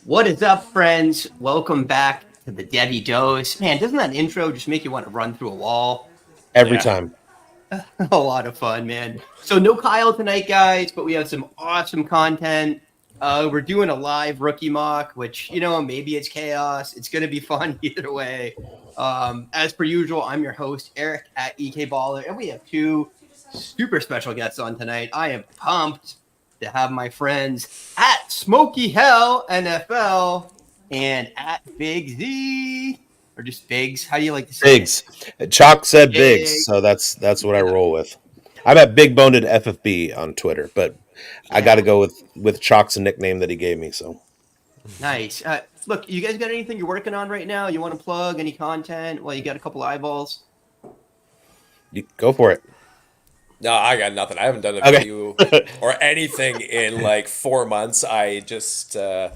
What is up, friends? Welcome back to the Devy Dose. Man, doesn't that intro just make you want to run through a wall? Every Yeah. time. A lot of fun, man. So no Kyle tonight, guys, but we have some awesome content. We're doing a live rookie mock, which, maybe it's chaos. It's going to be fun either way. As per usual, I'm your host, Eric at EK Baller, and we have two super special guests on tonight. I am pumped to have my friends at Smoky Hell NFL and at Big Z, or just Bigs. How do you like to say Biggs. Chalk said Biggs, Big. so that's what I roll with. I'm at Big Boned FFB on Twitter, but I got to go with Chalk's nickname that he gave me. So Nice. Look, you guys got anything you're working on right now? You want to plug any content? Well, you got a couple eyeballs. go for it. No, I got nothing. I haven't done a Okay. video or anything in like 4 months. I just, I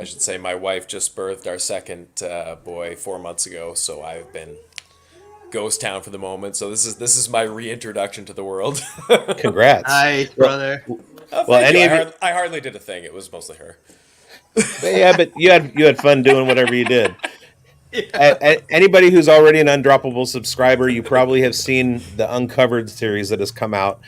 should say my wife just birthed our second boy 4 months ago, so I've been ghost town for the moment. So this is my reintroduction to the world. Congrats. Nice, brother. I hardly did a thing. It was mostly her. Yeah, but you had fun doing whatever you did. Anybody who's already an Undroppable subscriber, you probably have seen the Uncovered series that has come out.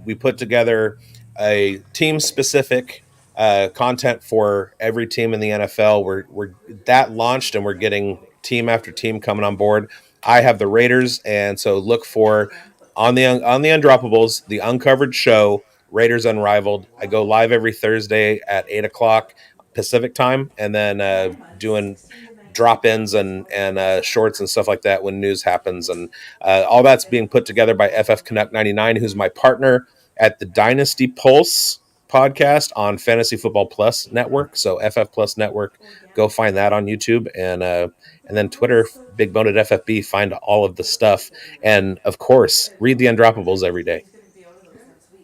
We put together a team-specific content for every team in the NFL. We're that launched, and we're getting team after team coming on board. I have the Raiders, and so look for on the Undroppables, the Uncovered show, Raiders Unrivaled. I go live every Thursday at 8:00 Pacific time, and then doing drop-ins and shorts and stuff like that when news happens, and all that's being put together by FF Canuck 99, who's my partner at the Dynasty Pulse podcast on Fantasy Football Plus Network. So FF Plus Network, go find that on YouTube, and then Twitter, Big Boned FFB. Find all of the stuff, and of course, read the Undroppables every day.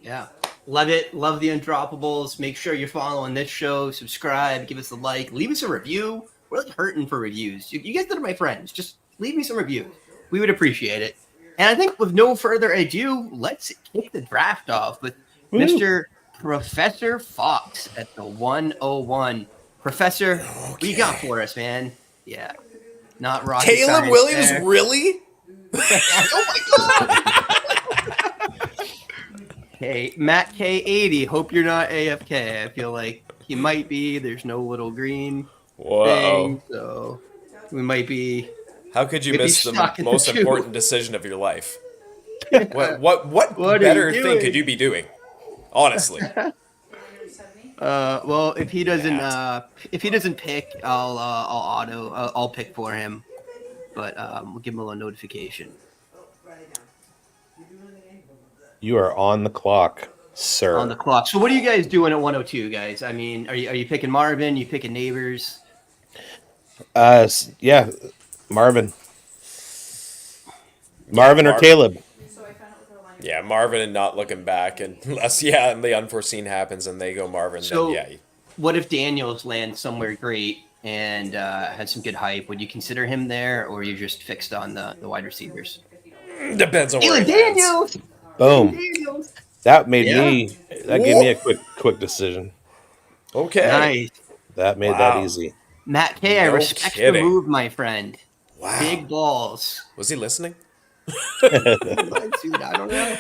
Yeah. Love it. Love the Undroppables. Make sure you're following this show. Subscribe. Give us a like. Leave us a review. We're like hurting for reviews. You guys that are my friends, just leave me some reviews. We would appreciate it. And I think with no further ado, let's kick the draft off with Mr. Professor Fox at the 101. Professor, what do you got for us, man? Yeah. Not rocket Caleb science Williams, there. really? Oh my god! Hey, Matt K80, hope you're not AFK. I feel like he might be. There's no little green Whoa. thing, so we might be. How could you Maybe miss the stuck in the most tube. important decision of your life? What are better you thing doing? could you be doing? Honestly. Well, if he doesn't pick, I'll pick for him, but we'll give him a little notification. You are on the clock, sir. On the clock. So, what are you guys doing at 102, guys? I mean, are you picking Marvin? You picking neighbors? Yeah, Marvin or Caleb. Yeah, Marvin and not looking back, unless the unforeseen happens and they go Marvin. So, then what if Daniels lands somewhere great and has some good hype? Would you consider him there, or are you just fixed on the wide receivers? depends on where Dylan he lands. Daniels. Boom. Daniels. That made gave me a quick decision. Okay. Nice. That made that easy. Matt K, I No respect the kidding. move, my friend. Wow. Big balls. Was he listening? Dude, I don't know.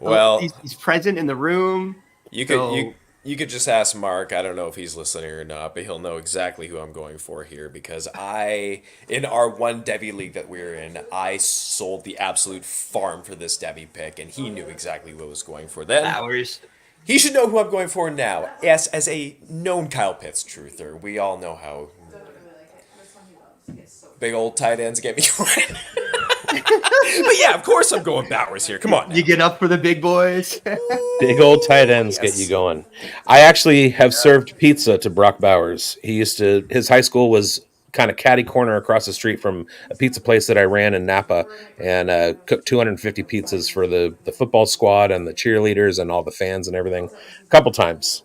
Well- he's present in the room. You could you could just ask Mark. I don't know if he's listening or not, but he'll know exactly who I'm going for here because in our one Devy league that we're in, I sold the absolute farm for this Devy pick, and he knew exactly what I was going for then. Hours. He should know who I'm going for now. Yes, as a known Kyle Pitts truther, we all know how big old tight ends get me going. But yeah, of course I'm going Bowers here. Come on. You get up for the big boys. Big old tight ends get you going. I actually have served pizza to Brock Bowers. His high school was kind of catty corner across the street from a pizza place that I ran in Napa, and cooked 250 pizzas for the football squad and the cheerleaders and all the fans and everything a couple times.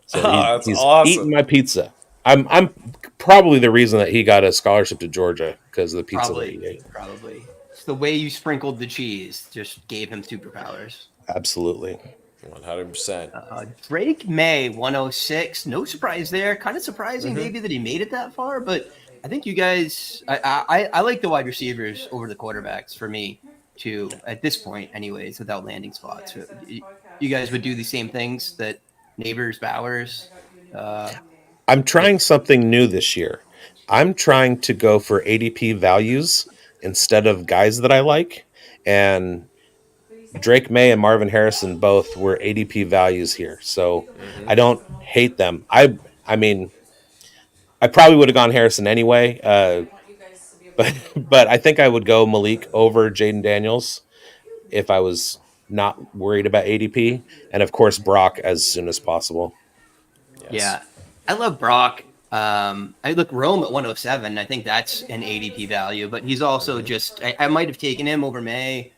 So that's he's awesome. eating my pizza. I'm probably the reason that he got a scholarship to Georgia because of the pizza that he ate. Probably. It's the way you sprinkled the cheese just gave him superpowers. Absolutely. 100%. Drake May 106. No surprise there. Kind of surprising maybe that he made it that far, but I think you guys. I like the wide receivers over the quarterbacks for me too. At this point, anyways, without landing spots, so you guys would do the same things that Neighbors, Bowers. I'm trying something new this year. I'm trying to go for ADP values instead of guys that I like. And Drake May and Marvin Harrison both were ADP values here. So I don't hate them. I mean, I probably would have gone Harrison anyway. But I think I would go Malik over Jaden Daniels if I was not worried about ADP. And of course, Brock as soon as possible. Yes. Yeah, I love Brock. I look Rome at 107. I think that's an ADP value, but he's also just. I might have taken him over May.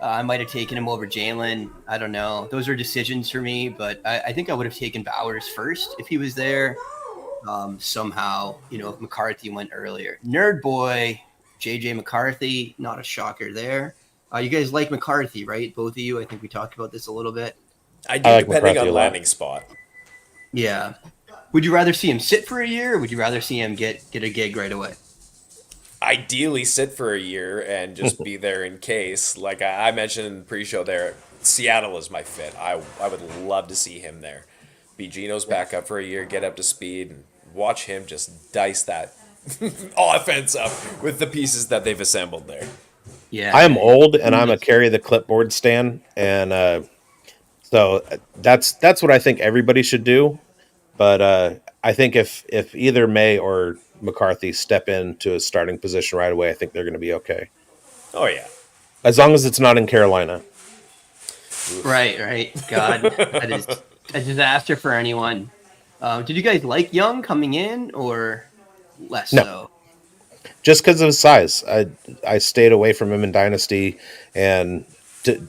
I might have taken him over Jalen. I don't know. Those are decisions for me, but I think I would have taken Bowers first if he was there. Somehow, if McCarthy went earlier. Nerd boy, JJ McCarthy, not a shocker there. You guys like McCarthy, right? Both of you. I think we talked about this a little bit. I do, like depending McCarthy on a lot. landing spot. Yeah. Would you rather see him sit for a year, or would you rather see him get a gig right away? Ideally, sit for a year and just be there in case. Like I mentioned in the pre-show there, Seattle is my fit. I would love to see him there. Be Gino's backup for a year, get up to speed, and watch him just dice that offense up with the pieces that they've assembled there. Yeah. I am old and I'm a carry the clipboard stan, and so that's what I think everybody should do. But I think if either May or McCarthy step into a starting position right away, I think they're going to be okay. Oh yeah, As long as it's not in Carolina. Right. God, that is a disaster for anyone. Did you guys like Young coming in, or less No. so? Just because of his size. I stayed away from him in Dynasty, and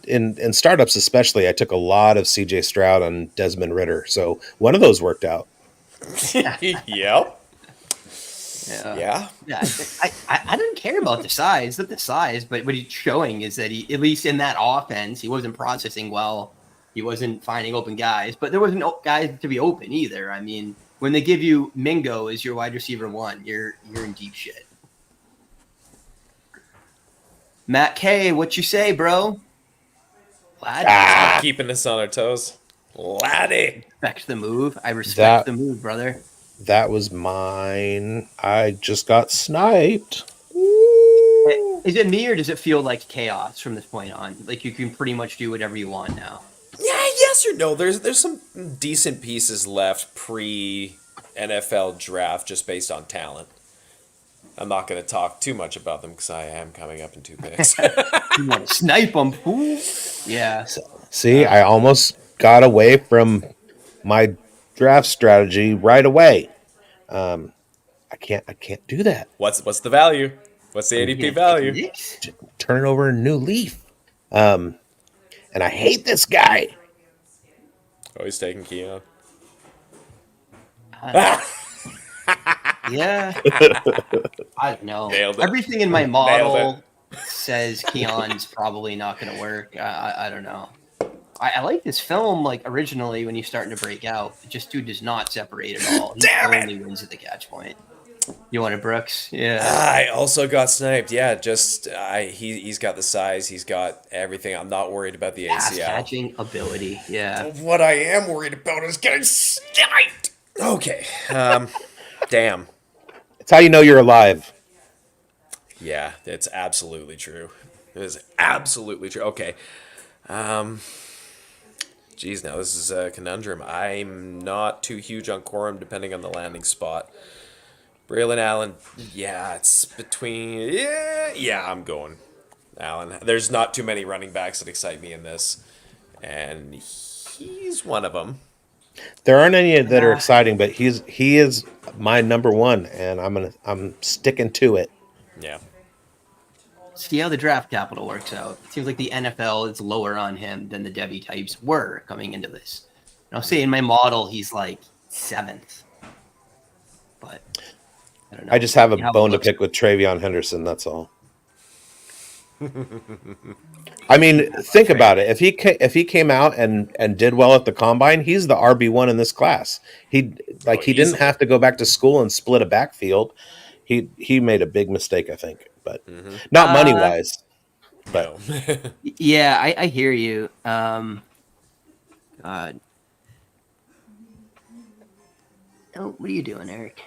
in startups especially, I took a lot of CJ Stroud and Desmond Ritter. So one of those worked out. yep, Yeah. yeah. Yeah, I didn't care about the size, but what he's showing is that he, at least in that offense, he wasn't processing well. He wasn't finding open guys, but there wasn't guys to be open either. I mean, when they give you Mingo as your wide receiver one, you're in deep shit. Matt K, what you say, bro? Lad, Keeping us on our toes, laddie. respect the move. I respect the move, brother. That was mine. I just got sniped. Is it me, or does it feel like chaos from this point on? Like you can pretty much do whatever you want now. Yeah, yes or no. There's some decent pieces left pre NFL draft just based on talent. I'm not going to talk too much about them because I am coming up in 2 picks. You want to snipe them, fool? Yeah. See, I almost got away from my draft strategy right away. I can't do that. What's the value? What's the ADP value? Turn it over a new leaf. And I hate this guy. Oh, he's taking Keon. Yeah. I don't know. Nailed it. Everything in my model says Keon's probably not going to work. I don't know. I like this film, like, originally when he's starting to break out. Just dude does not separate at all. He only wins at the catch point. You want it, Brooks? Yeah. I also got sniped. Yeah, just he's got the size. He's got everything. I'm not worried about the Pass ACL. catching ability. Yeah. What I am worried about is getting sniped. Okay. Damn. It's how you know you're alive. Yeah, it's absolutely true. It is absolutely true. Okay. Geez, now this is a conundrum. I'm not too huge on Corum, depending on the landing spot. Braylon Allen, yeah, it's between. Yeah, I'm going Allen. There's not too many running backs that excite me in this, and he's one of them. There aren't any that are exciting, but he is my number one, and I'm sticking to it. Yeah. See how the draft capital works out. It seems like the NFL is lower on him than the Devy types were coming into this. And I'll say in my model, he's like 7th. But I don't know. I just have a See how it bone to looks. pick with Travion Henderson. That's all. I mean, think about it. If he came out and did well at the combine, he's the RB1 in this class. Oh, He didn't easily. have to go back to school and split a backfield. He made a big mistake, I think, but not money Uh, wise. But No. yeah, I hear you. God. Oh, what are you doing, Eric?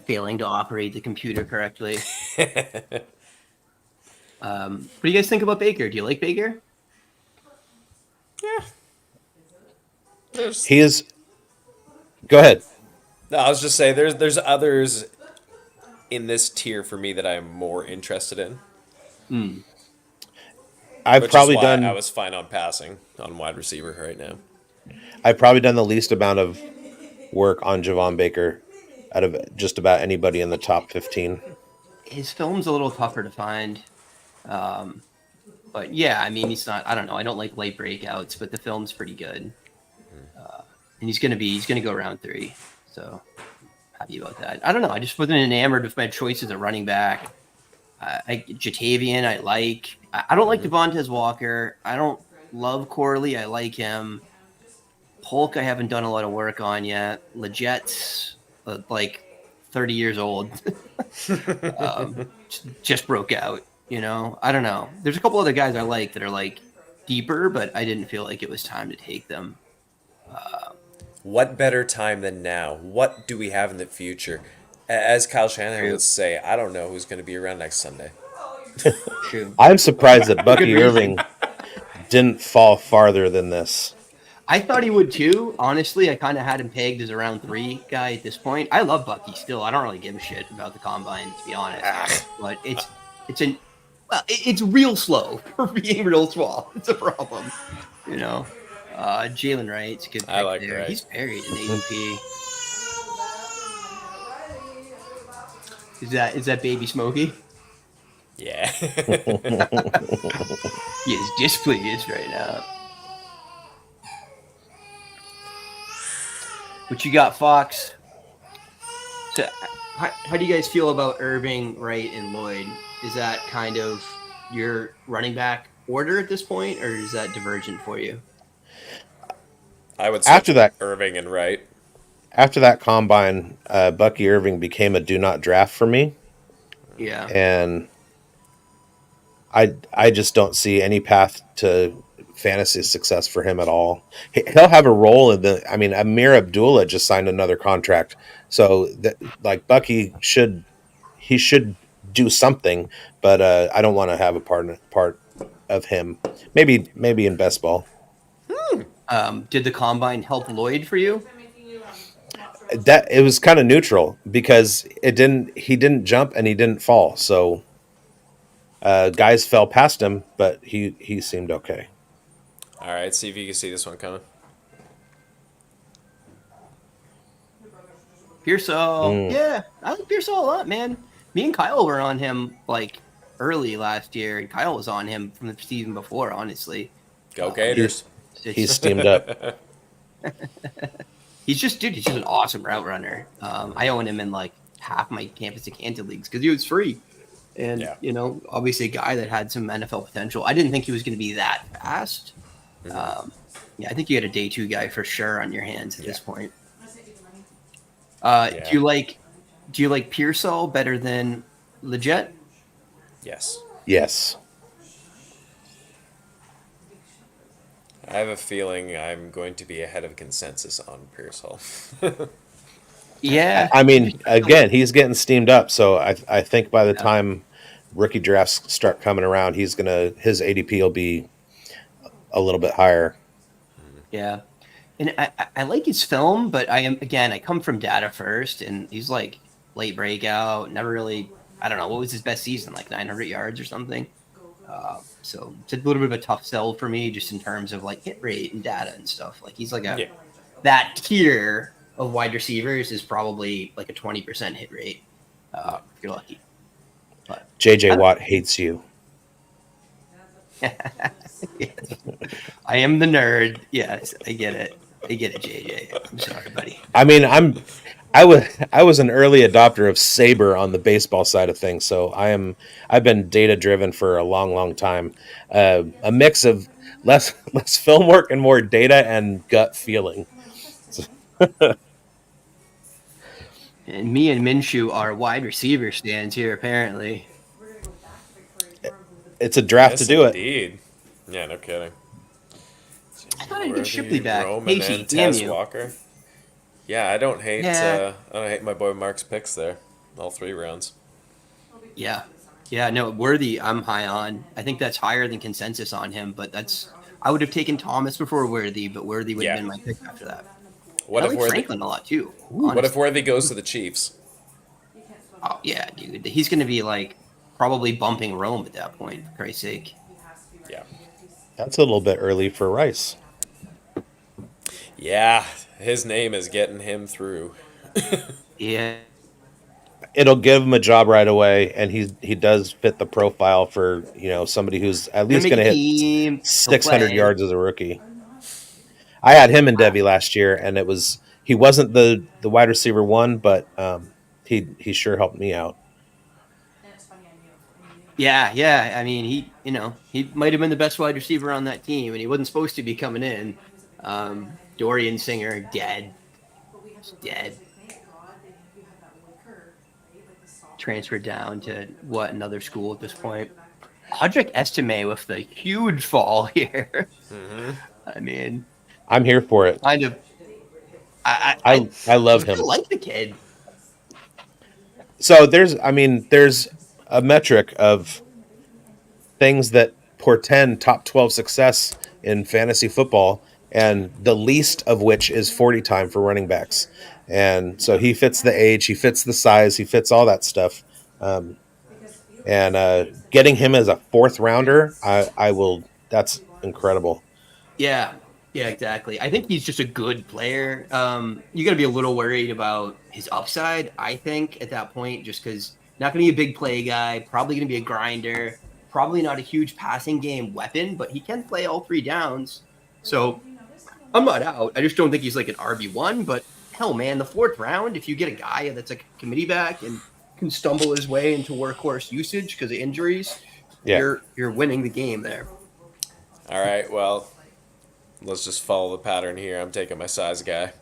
Failing to operate the computer correctly. What do you guys think about Baker? Do you like Baker? There's, he is. Go ahead. no, I was just saying there's others in this tier for me that I'm more interested in, I've which probably is why I done. was fine on passing on wide receiver right now. I've probably done the least amount of work on Javon Baker out of just about anybody in the top 15. His film's a little tougher to find. But yeah, I mean, he's not. I don't know. I don't like late breakouts, but the film's pretty good. And he's gonna go round 3. So happy about that. I don't know. I just wasn't enamored with my choices at running back. Jatavian, I like. I don't like Devontae Walker. I don't love Corley. I like him. Polk, I haven't done a lot of work on yet. Leget's like 30 years old. Just broke out. I don't know. There's a couple other guys I like that are like deeper, but I didn't feel like it was time to take them. What better time than now? What do we have in the future? As Kyle Shanahan would say, I don't know who's going to be around next Sunday. True. I'm surprised that Bucky Good reason. Irving didn't fall farther than this. I thought he would too. Honestly, I kind of had him pegged as a round 3 guy at this point. I love Bucky still. I don't really give a shit about the combine, to be honest. But it's real slow for being real small. It's a problem, Jalen Wright's a good pick I like there. Wright. He's buried in ADP. Is that baby Smokey? Yeah. He is displeased right now. What you got, Fox? So, how do you guys feel about Irving, Wright, and Lloyd? Is that kind of your running back order at this point, or is that divergent for you? I would After switch that- Irving and Wright. After that combine, Bucky Irving became a do not draft for me, Yeah. and I just don't see any path to fantasy success for him at all. He'll have a role in the. I mean, Amir Abdullah just signed another contract, so that like Bucky should do something, but I don't want to have a part of him. Maybe in best ball. Did the combine help Lloyd for you? That it was kind of neutral because he didn't jump and he didn't fall, so guys fell past him, but he seemed okay. All right, see if you can see this one coming. Pearsall. Yeah, I like Pearsall a lot, man. Me and Kyle were on him like early last year, and Kyle was on him from the season before, honestly. Go Gators. He's steamed up. He's just an awesome route runner. I own him in like half my Campus to Canton leagues because he was free. And, obviously a guy that had some NFL potential. I didn't think he was going to be that fast. I think you had a day 2 guy for sure on your hands at this point. Do you like Pearsall better than Leggett? Yes. Yes. I have a feeling I'm going to be ahead of consensus on Pearsall. Yeah. I mean, again, he's getting steamed up, so I think by the time rookie drafts start coming around, his ADP will be a little bit higher. Yeah. And I like his film, but I come from data first, and he's like late breakout, never really, I don't know, what was his best season, like 900 yards or something? So it's a little bit of a tough sell for me just in terms of like hit rate and data and stuff. Like he's like that tier of wide receivers is probably like a 20% hit rate if you're lucky. But JJ Watt hates you. I am the nerd. Yes, I get it. JJ. I'm sorry, buddy. I mean, I was an early adopter of Saber on the baseball side of things, so I've been data driven for a long time. A mix of less film work and more data and gut feeling. And me and Minshew are wide receiver stands here, apparently. It's a draft to Yes, do it. indeed. Yeah, no kidding. I thought I'd get Worthy, Shipley back. Roman, Casey, and damn Tez you. Walker. Yeah, I don't hate. Yeah, I don't hate my boy Mark's picks there. All 3 rounds. yeah, yeah. No, Worthy, I'm high on. I think that's higher than consensus on him, but I would have taken Thomas before Worthy, but Worthy would have Yeah. been my pick after that. And What I if like Worthy? Franklin a lot too. What if Honestly. Worthy goes to the Chiefs? Oh yeah, dude. He's gonna be like probably bumping Rome at that point, for Christ's sake. Yeah. That's a little bit early for Rice. Yeah, his name is getting him through. Yeah. It'll give him a job right away, and he does fit the profile for somebody who's at Gonna least make going a to hit team. He'll 600 play. yards as a rookie. I had him in Devy last year, and he wasn't the wide receiver one, but he sure helped me out. Yeah, yeah. I mean, he might have been the best wide receiver on that team, and he wasn't supposed to be coming in. Dorian Singer dead, dead. Transferred down to another school at this point. Hodrick Estime with the huge fall here. Mm-hmm. I mean, I'm here for it. kind of. I love him. I like the kid. So there's a metric of things that portend top 12 success in fantasy football, and the least of which is 40 time for running backs. And so he fits the age, he fits the size, he fits all that stuff. And getting him as a 4th rounder, I will. That's incredible. Yeah, yeah, exactly. I think he's just a good player. You got to be a little worried about his upside, I think, at that point, just because not going to be a big play guy, probably going to be a grinder, probably not a huge passing game weapon, but he can play all 3 downs. So I'm not out. I just don't think he's like an RB1, but hell, man, the 4th round, if you get a guy that's like a committee back and can stumble his way into workhorse usage because of injuries, Yeah. you're winning the game there. All right, well, let's just follow the pattern here. I'm taking my size guy.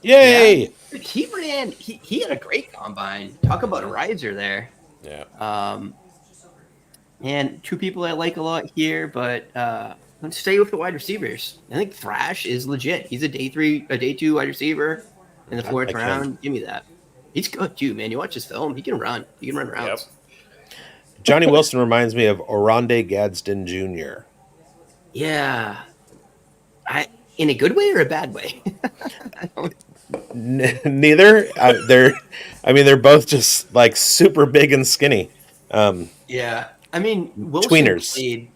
Yay! Yeah. He had a great combine. Talk about a riser there. Yeah. And 2 people I like a lot here, but let's stay with the wide receivers. I think Thrash is legit. He's a day 2 wide receiver in the 4th round. Give me that. He's good too, man. You watch his film, he can run. He can run routes. Yep. Johnny Wilson reminds me of Oronde Gadsden Jr. Yeah. In a good way or a bad way? Neither. They're both just like super big and skinny. Yeah. I mean, Tweeners.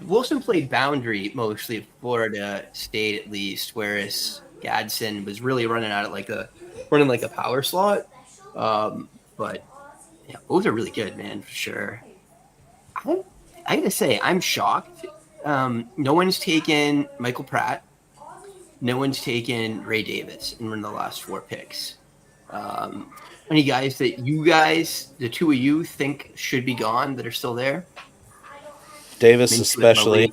Wilson played boundary mostly at Florida State, at least, whereas Gadsden was really running like a power slot. But yeah, both are really good, man, for sure. I gotta say, I'm shocked. No one's taken Michael Pratt. No one's taken Ray Davis, and we're in the last 4 picks. Any guys that the 2 of you, think should be gone that are still there? Davis especially.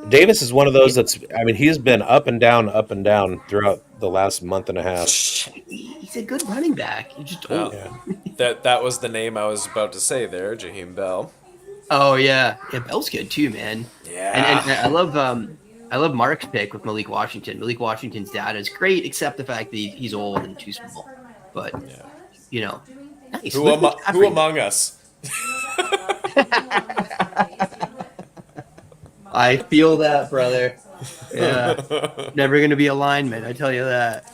Davis is one of those he's been up and down throughout the last month and a half. He's a good running back. You just don't. Yeah. That was the name I was about to say there, Jaheim Bell. Oh yeah, Bell's good too, man. Yeah. And I love Mark's pick with Malik Washington. Malik Washington's data is great, except the fact that he's old and too small. But nice. Who among us? I feel that, brother. Yeah, never gonna be a lineman. I tell you that.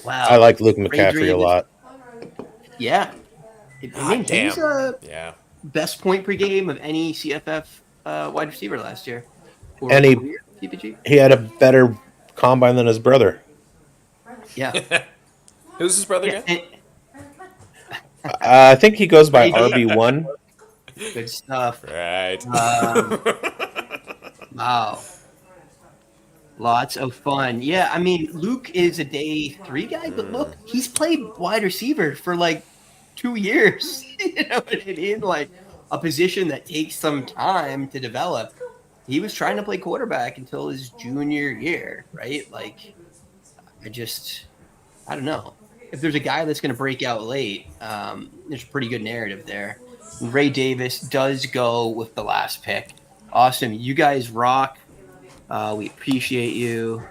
Wow. I like Luke McCaffrey a lot. Yeah. I mean, he's best point per game of any CFF wide receiver last year. And he had a better combine than his brother. Yeah. Who's his brother again? I think he goes by RB1. Good stuff. Right. Wow. Lots of fun. Yeah, I mean, Luke is a day 3 guy, but look, he's played wide receiver for like 2 years. You know what I mean? Like a position that takes some time to develop. He was trying to play quarterback until his junior year, right? Like, I don't know. If there's a guy that's going to break out late, there's a pretty good narrative there. And Ray Davis does go with the last pick. Awesome. You guys rock. We appreciate you.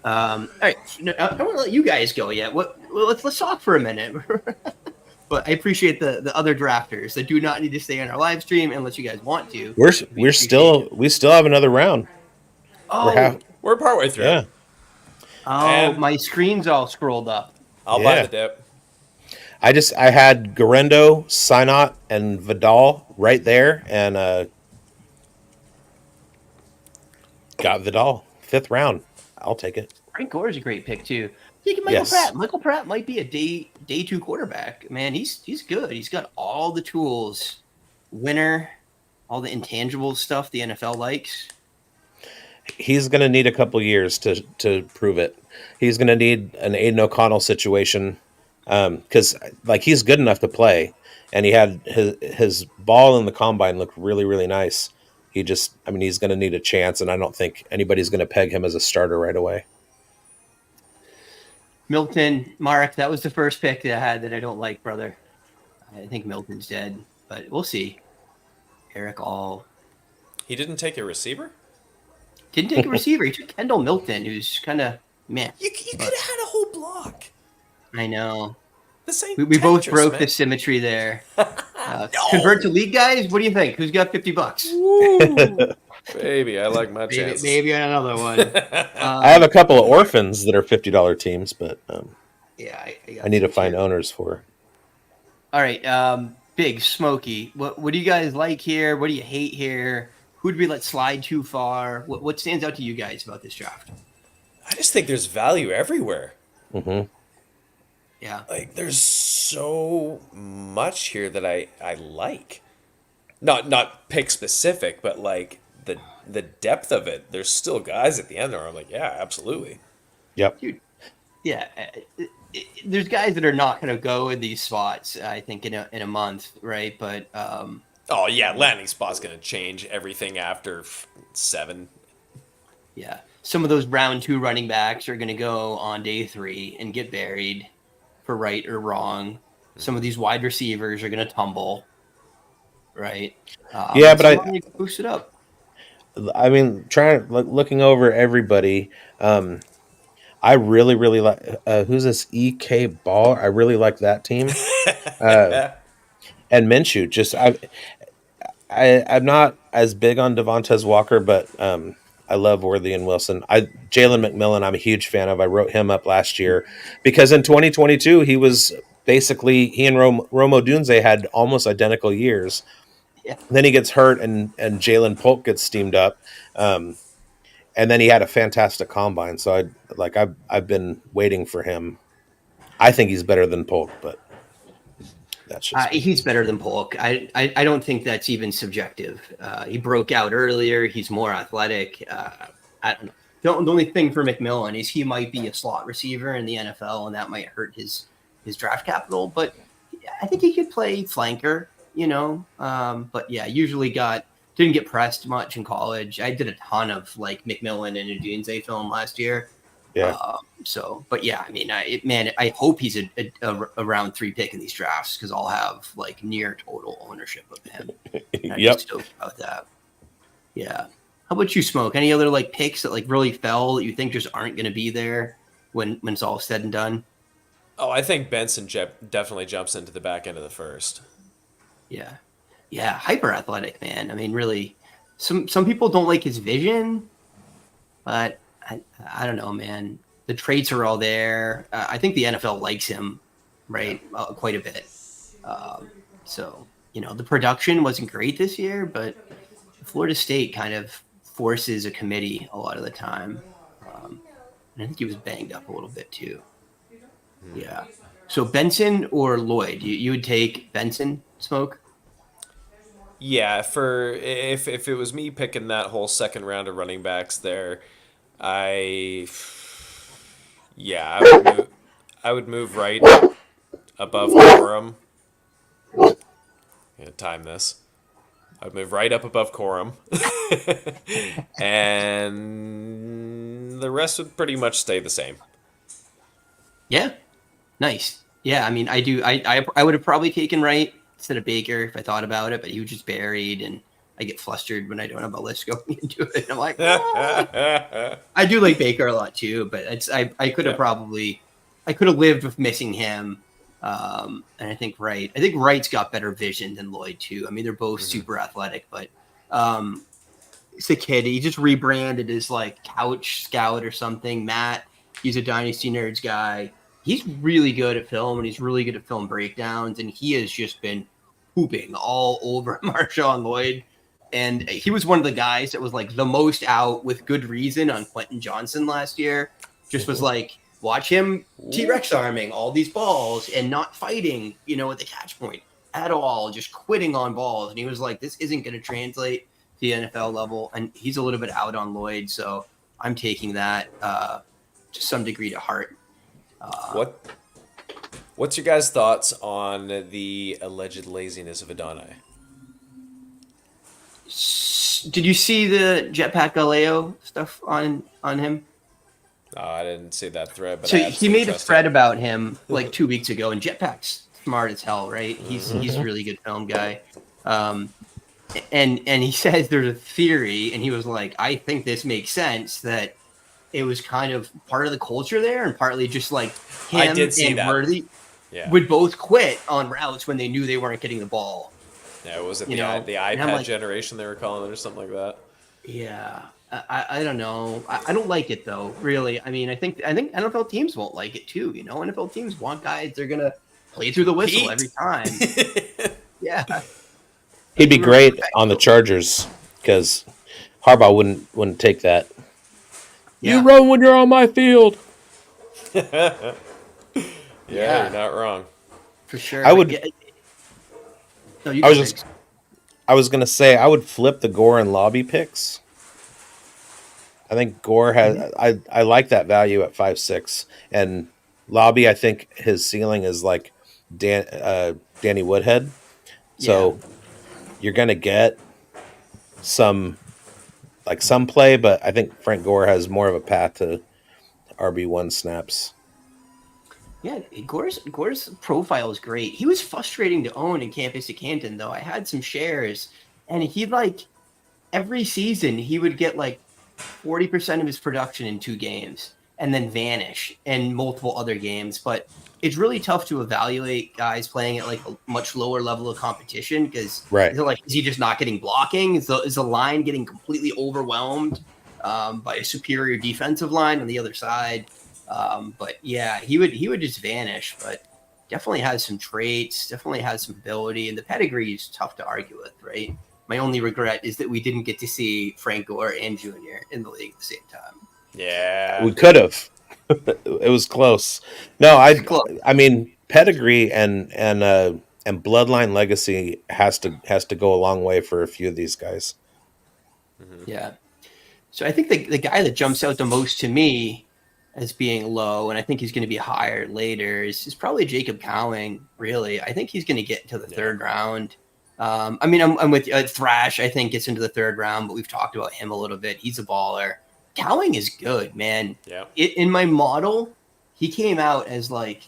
All right, I don't want to let you guys go yet. Let's talk for a minute. But I appreciate the other drafters that do not need to stay on our live stream unless you guys want to. We still have another round. We're partway through. Yeah. Oh, And- my screen's all scrolled up. I'll buy the dip. I had Garendo, Sinot, and Vidal right there, and got Vidal 5th round. I'll take it. Frank Gore is a great pick too. Taking Michael Pratt. Michael Pratt might be a day 2 quarterback. Man, he's good. He's got all the tools. Winner, all the intangible stuff the NFL likes. He's going to need a couple years to prove it. He's going to need an Aiden O'Connell situation because like he's good enough to play, and he had his ball in the combine looked really, really nice. He's going to need a chance, and I don't think anybody's going to peg him as a starter right away. Milton, Mark, that was the first pick that I had that I don't like, brother. I think Milton's dead, but we'll see. Eric All. He didn't take a receiver? Didn't take a receiver. He took Kendall Milton, who's kind of meh. You could have had a whole block. I know. This ain't We both Tetris, broke man. the symmetry there. Convert to league, guys. What do you think? Who's got $50? Woo. Baby, I like my chances. Maybe on another one. I have a couple of orphans that are $50 teams, but Yeah, I need to find owners for. All right, Big Smokey. What do you guys like here? What do you hate here? Who did we let slide too far? What stands out to you guys about this draft? I just think there's value everywhere. Mm-hmm. Yeah. Like there's so much here that I like. Not pick specific, but like the depth of it. There's still guys at the end there. I'm like, yeah, absolutely. Yep. Dude, yeah. There's guys that are not going to go in these spots, I think, in a month, right? But Oh yeah, landing spot's gonna change everything after 7. yeah, some of those round 2 running backs are going to go on day 3 and get buried for right or wrong. Some of these wide receivers are going to tumble, right? Yeah, but I boost it up. I mean, looking over everybody. I really, really like who's this EK Ball. I really like that team. And Minshew. Just I'm not as big on Devontae Walker, but I love Worthy and Wilson. Jalen McMillan, I'm a huge fan of. I wrote him up last year because in 2022 he was basically he and Romo Dunze had almost identical years. Yeah. Then he gets hurt, and Jalen Polk gets steamed up, and then he had a fantastic combine. So I've been waiting for him. I think he's better than Polk, but that's just he's better than Polk. I don't think that's even subjective. He broke out earlier. He's more athletic. I don't know. The only thing for McMillan is he might be a slot receiver in the NFL, and that might hurt his draft capital. But I think he could play flanker. But yeah, usually didn't get pressed much in college. I did a ton of like McMillan and Udinese film last year. yeah. But yeah, I mean, I hope he's a round 3 pick in these drafts because I'll have like near total ownership of him. I'm Yep. stoked about that. Yeah. How about you, Smoke? Any other like picks that like really fell that you think just aren't going to be there when it's all said and done? Oh, I think Benson definitely jumps into the back end of the first. Yeah. Yeah. Hyper athletic, man. I mean, really, some people don't like his vision, but I don't know, man. The traits are all there. I think the NFL likes him, right? Quite a bit. So, the production wasn't great this year, but Florida State kind of forces a committee a lot of the time. And I think he was banged up a little bit too. Yeah. So Benson or Lloyd? You would take Benson, Smoke? Yeah, if it was me picking that whole second round of running backs there, I yeah, I would move right above Corum. Gonna time this. I'd move right up above Corum, and the rest would pretty much stay the same. Yeah, nice. Yeah, I mean, I do. I would have probably taken Wright instead of Baker if I thought about it, but he was just buried, and I get flustered when I don't have a list going into it. I'm like, what? Yeah. I do like Baker a lot too, but I could have probably I could have lived with missing him. And I think Wright's got better vision than Lloyd too. I mean, they're both super athletic, but it's a kid. He just rebranded as like Couch Scout or something. Matt, he's a Dynasty Nerds guy. He's really good at film and he's really good at film breakdowns, and he has just been hooping all over Marshawn Lloyd. And he was one of the guys that was like the most out with good reason on Quentin Johnson last year. Just was like, watch him T-Rex arming all these balls and not fighting, at the catch point at all, just quitting on balls. And he was like, this isn't going to translate to the NFL level. And he's a little bit out on Lloyd. So I'm taking that to some degree to heart. What's your guys' thoughts on the alleged laziness of Adonai? Did you see the Jetpack Galileo stuff on him? Oh, I didn't see that thread, but So I he absolutely made a trust thread it. about him like 2 weeks ago, and Jetpack's smart as hell, right? He's a really good film guy. And he says there's a theory, and he was like, I think this makes sense, that it was kind of part of the culture there, and partly just like I him did see and that. Worthy Yeah. would both quit on routes when they knew they weren't getting the ball. Yeah, was it You the know, the and I'm iPad like, generation they were calling it or something like that? yeah, I don't know. I don't like it though. Really, I mean, I think NFL teams won't like it too. NFL teams want guys they're gonna play through the whistle Pete. every time. Yeah, He'd be great on the Chargers because Harbaugh wouldn't take that. yeah, You run when you're on my field. Yeah, Yeah. you're not wrong. for sure. I But would. yeah, no, you I was go, just. Biggs. I was gonna say I would flip the Gore and Lobby picks. I think Gore has. I like that value at 5'6", and Lobby. I think his ceiling is like Danny Woodhead. So you're gonna get some play, but I think Frank Gore has more of a path to RB1 snaps. Yeah, Gore's profile is great. He was frustrating to own in Campus to Canton, though. I had some shares, and he like every season he would get like 40% of his production in 2 games and then vanish in multiple other games. But it's really tough to evaluate guys playing at like a much lower level of competition because Right. is he just not getting blocking? Is the line getting completely overwhelmed by a superior defensive line on the other side? But yeah, he would just vanish. But definitely has some traits, definitely has some ability, and the pedigree is tough to argue with, right? My only regret is that we didn't get to see Frank Gore and Jr. in the league at the same time. Yeah. We could have. It was close. No, It's close. I mean pedigree and bloodline legacy has to go a long way for a few of these guys. Yeah. So I think the guy that jumps out the most to me as being low, and I think he's going to be higher later, is probably Jacob Cowing, really. I think he's going to get into the third round. I mean, I'm with Thrash, I think, gets into the third round, but we've talked about him a little bit. He's a baller. Cowing is good, man. Yeah. In my model, he came out as like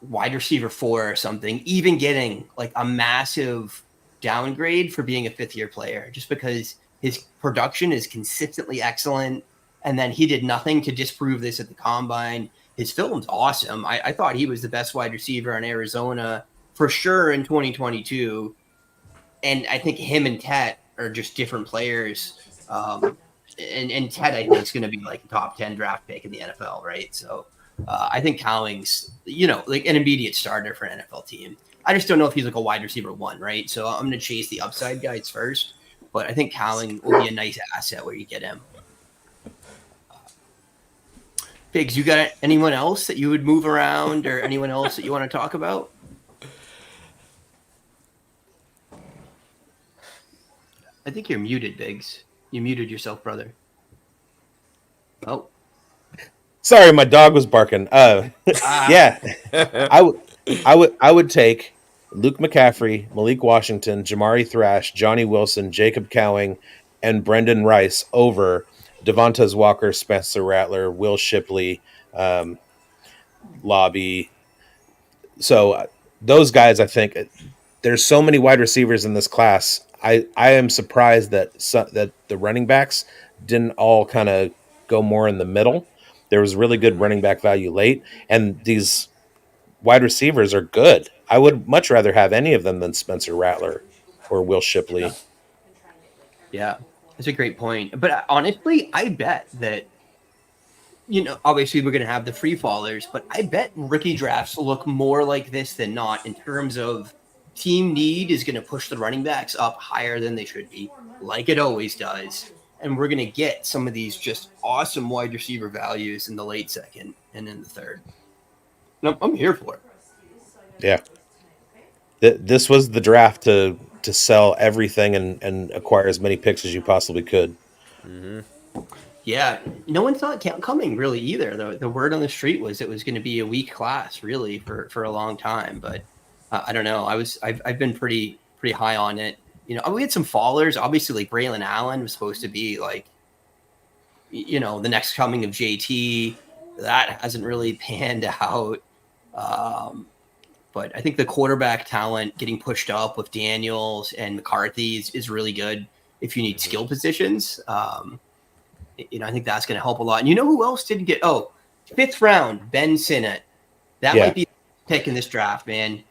wide receiver 4 or something, even getting like a massive downgrade for being a 5th-year player, just because his production is consistently excellent. And then he did nothing to disprove this at the combine. His film's awesome. I thought he was the best wide receiver in Arizona for sure in 2022. And I think him and Tet are just different players. And Tet, I think, is going to be like a top 10 draft pick in the NFL, right? So I think Cowing's, like an immediate starter for an NFL team. I just don't know if he's like a wide receiver 1, right? So I'm going to chase the upside guys first. But I think Cowing will be a nice asset where you get him. Biggs, you got anyone else that you would move around or anyone else that you want to talk about? I think you're muted, Biggs. You muted yourself, brother. Oh, Sorry, my dog was barking. ah, Yeah, I would take Luke McCaffrey, Malik Washington, Jamari Thrash, Johnny Wilson, Jacob Cowing, and Brendan Rice over Devontae Walker, Spencer Rattler, Will Shipley, um, Lobby. So those guys, I think, there's so many wide receivers in this class. I am surprised that the running backs didn't all kind of go more in the middle. There was really good running back value late, and these wide receivers are good. I would much rather have any of them than Spencer Rattler or Will Shipley. yeah, that's a great point. But honestly, I bet that obviously we're going to have the free fallers, but I bet rookie drafts look more like this than not in terms of team need is going to push the running backs up higher than they should be, like it always does. And we're going to get some of these just awesome wide receiver values in the late second and in the third. And I'm here for it. Yeah. This was the draft to sell everything and acquire as many picks as you possibly could. Mm-hmm. Yeah, no one saw it coming really either. The word on the street was it was going to be a weak class really for a long time. But I don't know. I've been pretty high on it. We had some fallers. Obviously, like Braylon Allen was supposed to be like, the next coming of JT. That hasn't really panned out. But I think the quarterback talent getting pushed up with Daniels and McCarthy is really good if you need skill positions. I think that's going to help a lot. And you know who else didn't get? Oh, 5th round, Ben Sinnott. That might be a pick in this draft, man.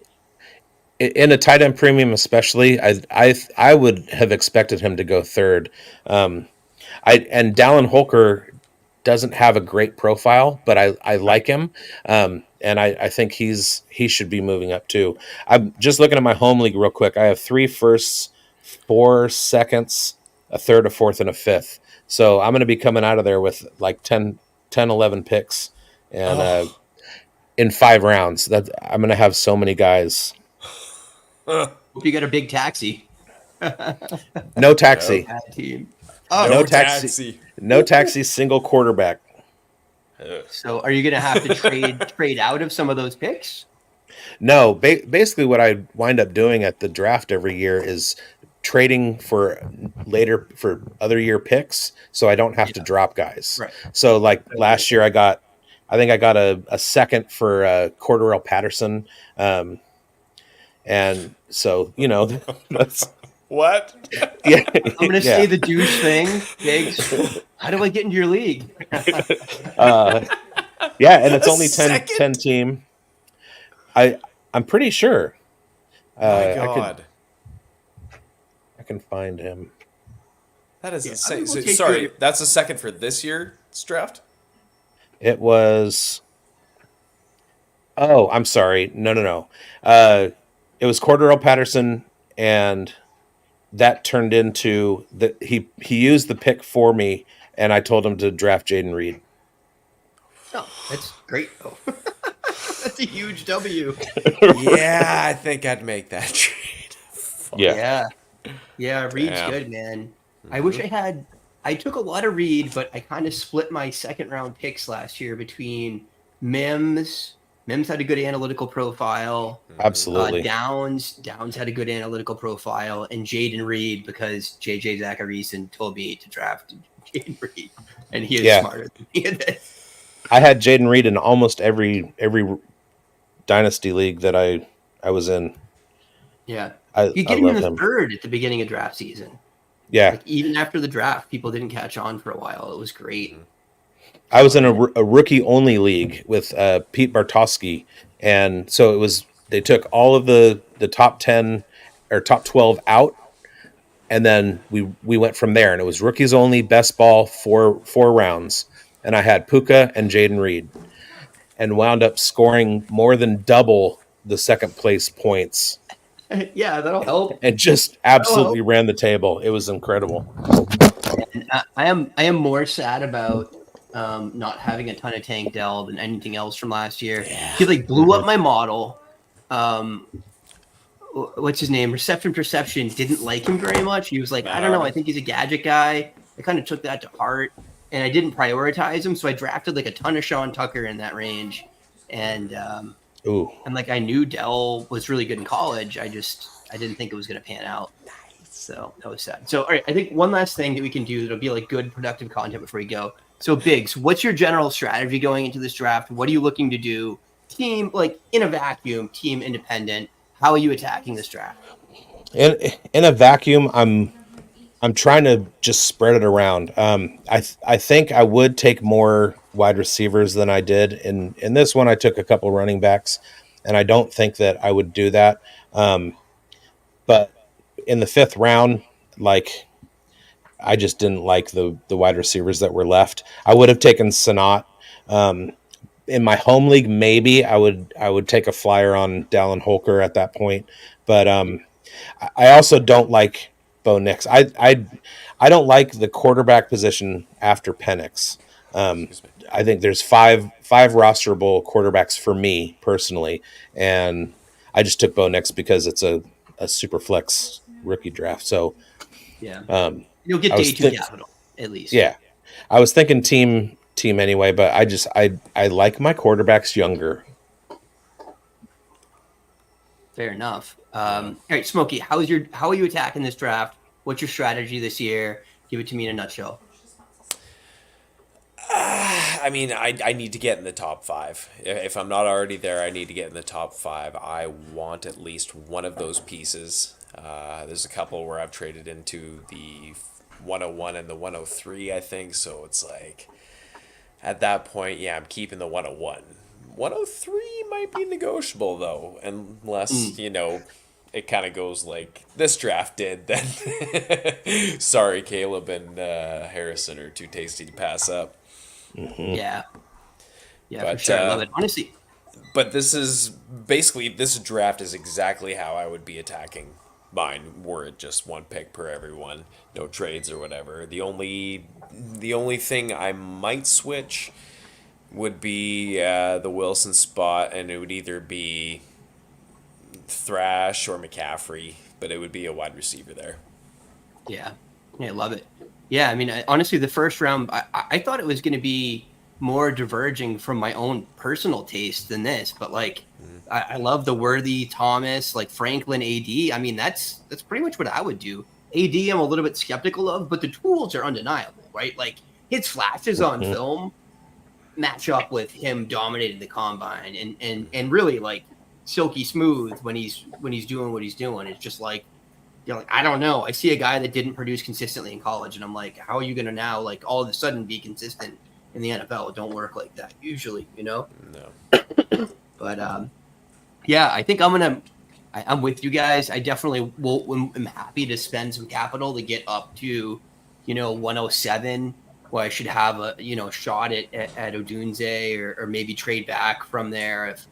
In a tight end premium, especially, I would have expected him to go third. And Dallin Holker doesn't have a great profile, but I like him. And I think he should be moving up too. I'm just looking at my home league real quick. I have 3 firsts, 4 seconds, a third, a fourth, and a fifth. So I'm going to be coming out of there with like 10, 11 picks and in 5 rounds. I'm going to have so many guys. Hope you got a big taxi. No taxi. Team. Oh, no taxi. No taxi, single quarterback. So are you going to have to trade out of some of those picks? No, basically what I wind up doing at the draft every year is trading for other year picks, so I don't have to drop guys. Right. So like last year, I think I got a second for Cordarrelle Patterson, and so that's what. Yeah, I'm going to say the douche thing, Biggs. How do I get into your league? Yeah, and it's only 10 team. I'm pretty sure. My God. I can find him. That is insane. Sorry, that's a second for this year's draft? It was... Oh, I'm sorry. No. It was Cordarrelle Patterson, and that turned into... He used the pick for me, and I told him to draft Jaden Reed. Oh, that's great, though. That's a huge W. Yeah, I think I'd make that trade. Yeah, Reed's good, man. I wish I took a lot of Reed, but I kind of split my second round picks last year between Mims. Mims had a good analytical profile. Absolutely. Downs had a good analytical profile, and Jaden Reed because JJ Zacharyson told me to draft Jaden Reed, and he is smarter than me. I had Jaden Reed in almost every dynasty league that I was in. Yeah. You get him in the third at the beginning of draft season. Yeah. Like even after the draft, people didn't catch on for a while. It was great. I was in a rookie-only league with Pete Bartowski, and so they took all of the top 10 or top 12 out, and then we went from there, and it was rookies only, best ball, four rounds, and I had Puka and Jaden Reed, and wound up scoring more than double the second place points. Yeah, that'll help. And just absolutely ran the table. It was incredible. And I am more sad about not having a ton of Tank Dell than anything else from last year. Yeah. He blew up my model. What's his name? Reception Perception didn't like him very much. He was like, I don't know. I think he's a gadget guy. I kind of took that to heart. and I didn't prioritize him, so I drafted like a ton of Sean Tucker in that range, and Ooh. and like I knew Dell was really good in college. I didn't think it was going to pan out. So that was sad. So all right, I think one last thing that we can do that'll be like good productive content before we go. So Biggs, what's your general strategy going into this draft? What are you looking to do? Team, like in a vacuum, team independent. How are you attacking this draft? In a vacuum, I'm trying to just spread it around. I think I would take more wide receivers than I did in this one. I took a couple running backs, and I don't think that I would do that. But in the 5th round, like I just didn't like the wide receivers that were left. I would have taken Sanat. In my home league, maybe I would take a flyer on Dallin Holker at that point. But I also don't like Bo Nix. I don't like the quarterback position after Penix. I think there's five rosterable quarterbacks for me personally, and I just took Bo Nix because it's a super flex rookie draft. So yeah, you'll get day 2 capital at least. Yeah, I was thinking team anyway, but I like my quarterbacks younger. Fair enough. All right, Smokey, how are you attacking this draft? What's your strategy this year? Give it to me in a nutshell. I mean, I need to get in the top 5. If I'm not already there, I need to get in the top 5. I want at least one of those pieces. There's a couple where I've traded into the 101 and the 103, I think. So it's like, at that point, yeah, I'm keeping the 101. 103 might be negotiable, though, unless, it kind of goes like this draft did. Then, sorry, Caleb and Harrison are too tasty to pass up. Mm-hmm. Yeah, but, for sure. I love it. Honestly. But this draft is exactly how I would be attacking mine, were it just one pick per everyone, no trades or whatever. The only thing I might switch would be the Wilson spot, and it would either be Thrash or McCaffrey, but it would be a wide receiver there. Yeah, I love it. Yeah, I mean, honestly, the first round, I thought it was going to be more diverging from my own personal taste than this, but like, I love the Worthy, Thomas, like Franklin, AD. I mean, that's pretty much what I would do. AD, I'm a little bit skeptical of, but the tools are undeniable, right? Like his flashes on film match up with him dominating the combine, and really like silky smooth when he's doing what he's doing. It's just like, you're like, I don't know. I see a guy that didn't produce consistently in college, and I'm like, how are you going to now, like, all of a sudden be consistent in the NFL? It don't work like that usually, No. But yeah, I think I'm with you guys. I definitely am happy to spend some capital to get up to, 107, where I should have a shot at Odunze or maybe trade back from there if.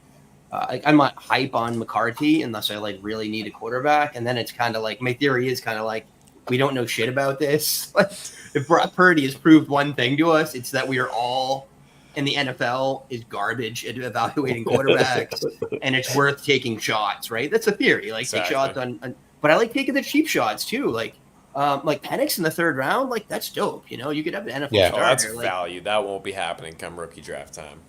I'm not hype on McCarthy unless I like really need a quarterback, and then it's kind of like my theory is kind of like we don't know shit about this. Like, if Brock Purdy has proved one thing to us, it's that we are all in the NFL is garbage at evaluating quarterbacks, and it's worth taking shots. Right? That's a theory. Like exactly. Take shots on, but I like taking the cheap shots too. Like Penix in the 3rd round. Like that's dope. You could have an NFL starter. That's value. That won't be happening come rookie draft time.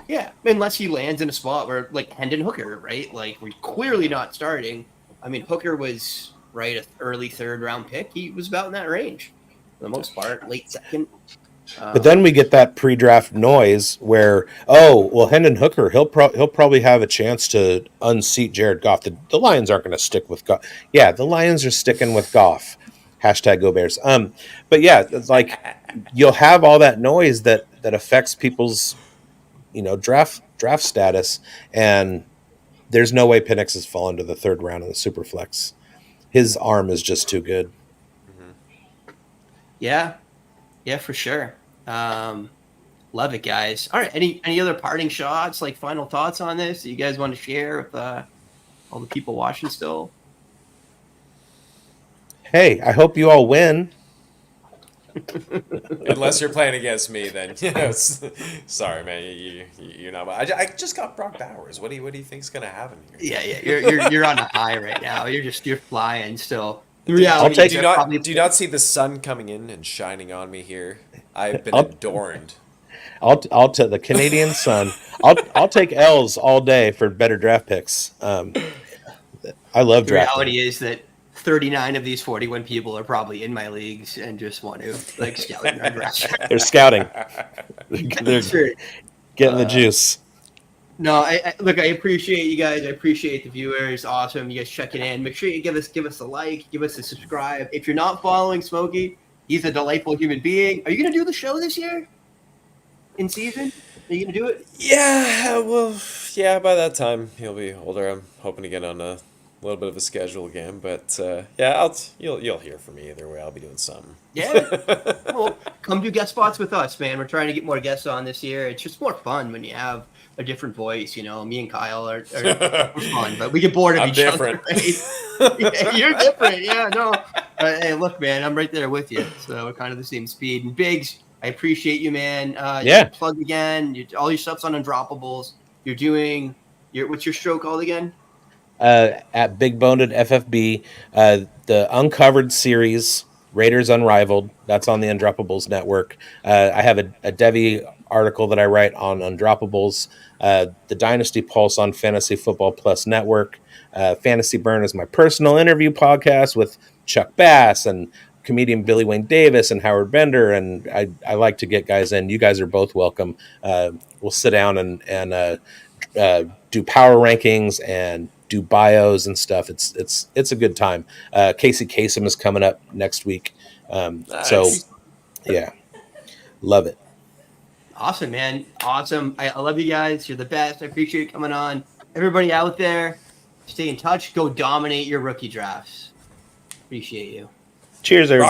Yeah, unless he lands in a spot where, like, Hendon Hooker, right? Like, we're clearly not starting. I mean, Hooker was, right, an early 3rd round pick. He was about in that range for the most part, late 2nd. But then we get that pre-draft noise where, Hendon Hooker, he'll probably have a chance to unseat Jared Goff. The Lions aren't going to stick with Goff. Yeah, the Lions are sticking with Goff. Hashtag Go Bears. But yeah, it's like you'll have all that noise that affects people's draft status, and there's no way Penix has fallen to the 3rd round in the Superflex. His arm is just too good. Yeah, for sure. Love it, guys. All right, any other parting shots, like final thoughts on this that you guys want to share with all the people watching still? Hey, I hope you all win. Unless you're playing against me, then sorry, man. You're not. I just got Brock Bowers. What do you think's gonna happen here? Yeah. You're on a high right now. You're flying still. The reality do you not see the sun coming in and shining on me here? I've been I'll- adorned. I'll take the Canadian Sun. I'll take L's all day for better draft picks. I love The drafting. reality is that 39 of these 41 people are probably in my leagues and just want to like scout in our draft. They're scouting. They're Sure. getting the juice. No, look. I appreciate you guys. I appreciate the viewers. Awesome, you guys checking in. Make sure you give us a like, give us a subscribe. If you're not following Smokey, he's a delightful human being. Are you going to do the show this year? In season? Are you going to do it? Yeah, well, yeah. By that time, he'll be older. I'm hoping to get on a little bit of a schedule again. But yeah, you'll hear from me either way. I'll be doing something. Yeah. Well, come do guest spots with us, man. We're trying to get more guests on this year. It's just more fun when you have a different voice. You know, me and Kyle are fun, but we get bored of I'm each different. other. Right? Yeah, you're different. Yeah, no. Hey, look, man, I'm right there with you. So we're kind of the same speed. And Biggs, I appreciate you, man. Yeah. Plug again. All your stuff's on Undroppables. You're doing what's your show called again? At Big Boned FFB, the Uncovered series, Raiders Unrivaled. That's on the Undroppables network. I have a Devy article that I write on Undroppables. The Dynasty Pulse on Fantasy Football Plus network. Fantasy Burn is my personal interview podcast with Chuck Bass and comedian Billy Wayne Davis and Howard Bender. And I like to get guys in. You guys are both welcome. We'll sit down and do power rankings and do bios and stuff. It's a good time. Casey Kasem is coming up next week. Nice. So yeah, love it. Awesome, man. Awesome. I love you guys. You're the best. I appreciate you coming on. Everybody out there, stay in touch. Go dominate your rookie drafts. Appreciate you. Cheers, everybody.